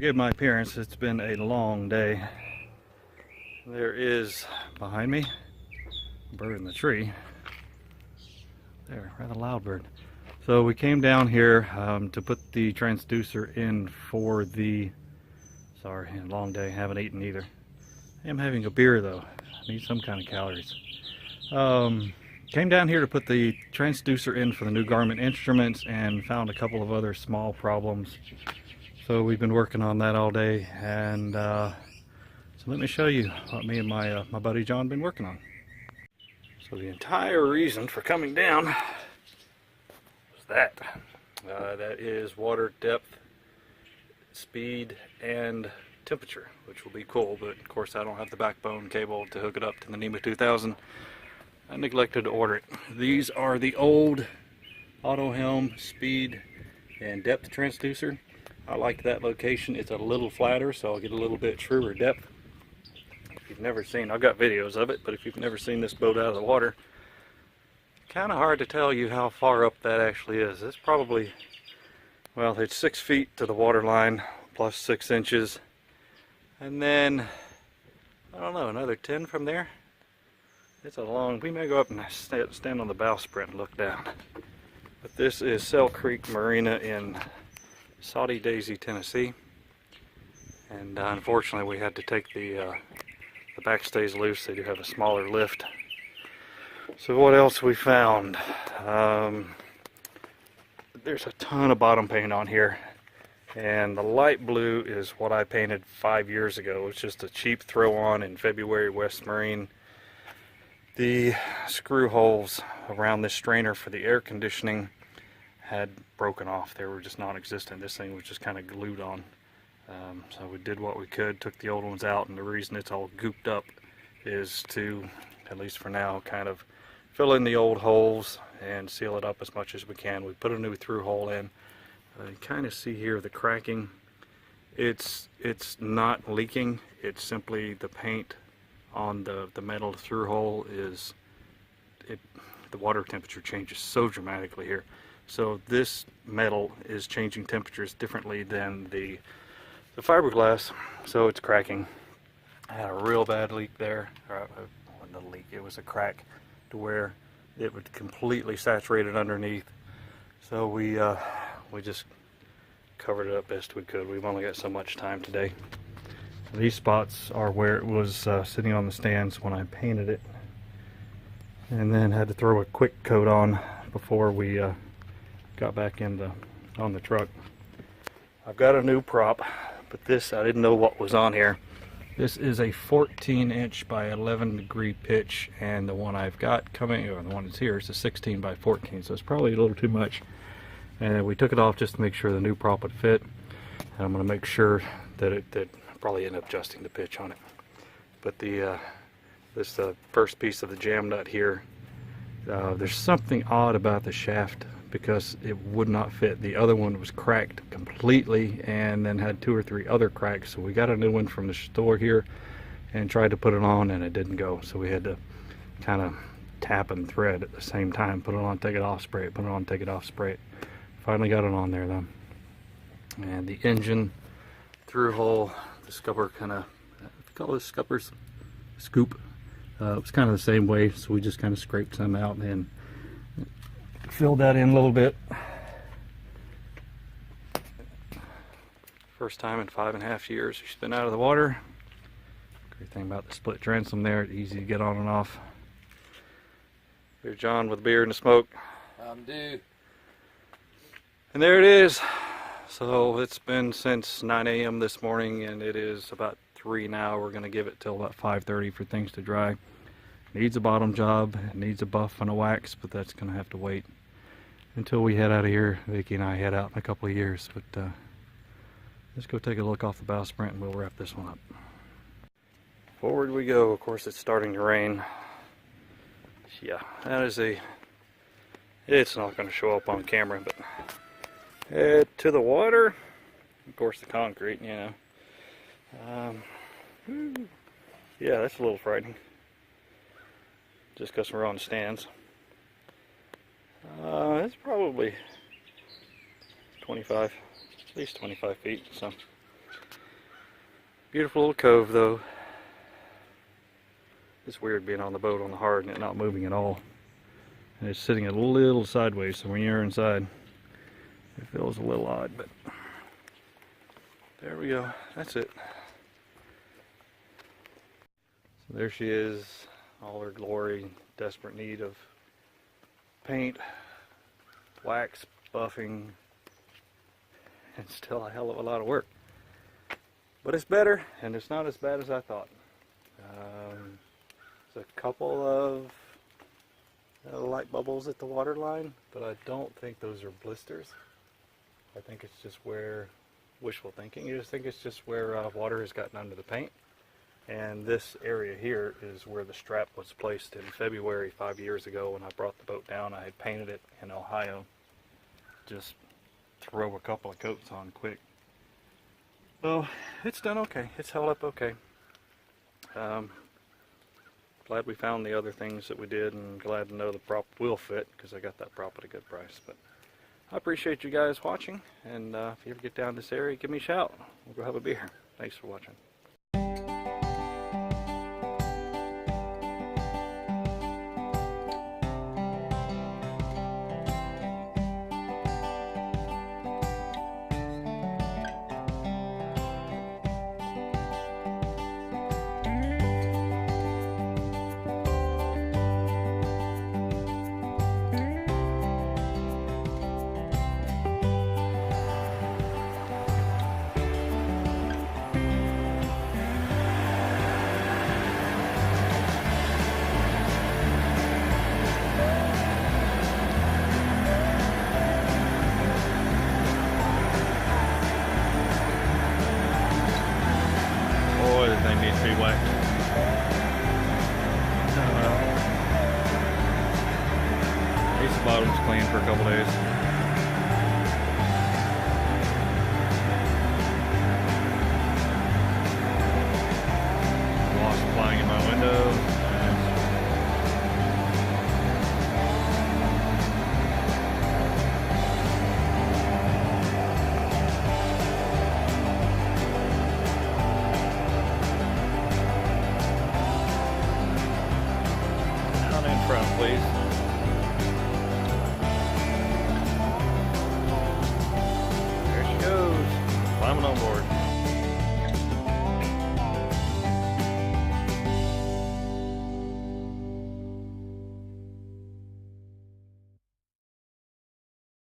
Forgive my appearance, it's been a long day. There is behind me a bird in the tree. There, rather loud bird. So we came down here to put the transducer in for the, sorry, long day, haven't eaten either. I am having a beer though, I need some kind of calories. Came down here to put the transducer in for the new Garmin instruments and found a couple of other small problems. So we've been working on that all day, and so let me show you what me and my buddy John been working on. So the entire reason for coming down is that. That is water depth, speed, and temperature, which will be cool, but of course I don't have the backbone cable to hook it up to the NEMA 2000. I neglected to order it. These are the old auto helm speed and depth transducer. I like that location. It's a little flatter, so I'll get a little bit truer depth. If you've never seen, I've got videos of it, but if you've never seen this boat out of the water, kind of hard to tell you how far up that actually is. It's probably, well, it's 6 feet to the water line plus 6 inches, and then I don't know, another 10 from there. It's a long, we may go up and stand on the bowsprit and look down. But this is Sell Creek Marina in Saudi Daisy, Tennessee, and unfortunately we had to take the backstays loose. They do have a smaller lift. So what else we found? There's a ton of bottom paint on here, and the light blue is what I painted 5 years ago. It's just a cheap throw on in February West Marine. The screw holes around this strainer for the air conditioning had broken off. They were just non-existent. This thing was just kind of glued on. So we did what we could, took the old ones out, and the reason it's all gooped up is to, at least for now, kind of fill in the old holes and seal it up as much as we can. We put a new through hole in. You kind of see here the cracking. It's not leaking, it's simply the paint on the metal through hole is, the water temperature changes so dramatically here. So this metal is changing temperatures differently than the fiberglass, so it's cracking. I had a real bad leak there, or it wasn't a leak, it was a crack to where it would completely saturate it underneath. So we just covered it up best we could. We've only got so much time today. These spots are where it was sitting on the stands when I painted it, and then had to throw a quick coat on before we got back on the truck. I've got a new prop, but this, I didn't know what was on here. This is a 14-inch by 11-degree pitch, and the one I've got coming, or the one that's here, is a 16 by 14, so it's probably a little too much. And we took it off just to make sure the new prop would fit, and I'm going to make sure that that probably end up adjusting the pitch on it. But this first piece of the jam nut here, there's something odd about the shaft because it would not fit. The other one was cracked completely and then had 2 or 3 other cracks. So we got a new one from the store here and tried to put it on, and it didn't go. So we had to kind of tap and thread at the same time. Put it on, take it off, spray it, put it on, take it off, spray it. Finally got it on there though. And the engine through hole, the scupper kind of, call this scuppers, scoop. It was kind of the same way, so we just kind of scraped some out and filled that in a little bit. First time in 5.5 years she's been out of the water. Great thing about the split transom there, it's easy to get on and off. Here's John with a beer and a smoke. I'm due. And there it is. So it's been since 9 a.m. this morning, and it is about 3 now. We're going to give it till about 5:30 for things to dry. Needs a bottom job, it needs a buff and a wax, but that's going to have to wait until we head out of here. Vicki and I head out in a couple of years. But let's go take a look off the bowsprit and we'll wrap this one up. Forward we go. Of course it's starting to rain. Yeah, that is it's not going to show up on camera, but head to the water, of course the concrete, you know. Yeah, that's a little frightening, just because we're on stands. It's probably 25, at least 25 feet, so Beautiful little cove though. It's weird being on the boat on the hard and it not moving at all. And it's sitting a little sideways, so when you're inside, it feels a little odd, but there we go. That's it. So there she is, all her glory, desperate need of paint, wax, buffing, and still a hell of a lot of work. But it's better, and it's not as bad as I thought. There's a couple of light bubbles at the water line, but I don't think those are blisters. I think it's just where, wishful thinking, I just think it's just where water has gotten under the paint. And this area here is where the strap was placed in February 5 years ago when I brought the boat down. I had painted it in Ohio. Just throw a couple of coats on quick. So it's done okay. It's held up okay. Glad we found the other things that we did, and glad to know the prop will fit because I got that prop at a good price. But I appreciate you guys watching, and if you ever get down this area, give me a shout. We'll go have a beer. Thanks for watching. Thing needs to be waxed. At least the bottom's clean for a couple days.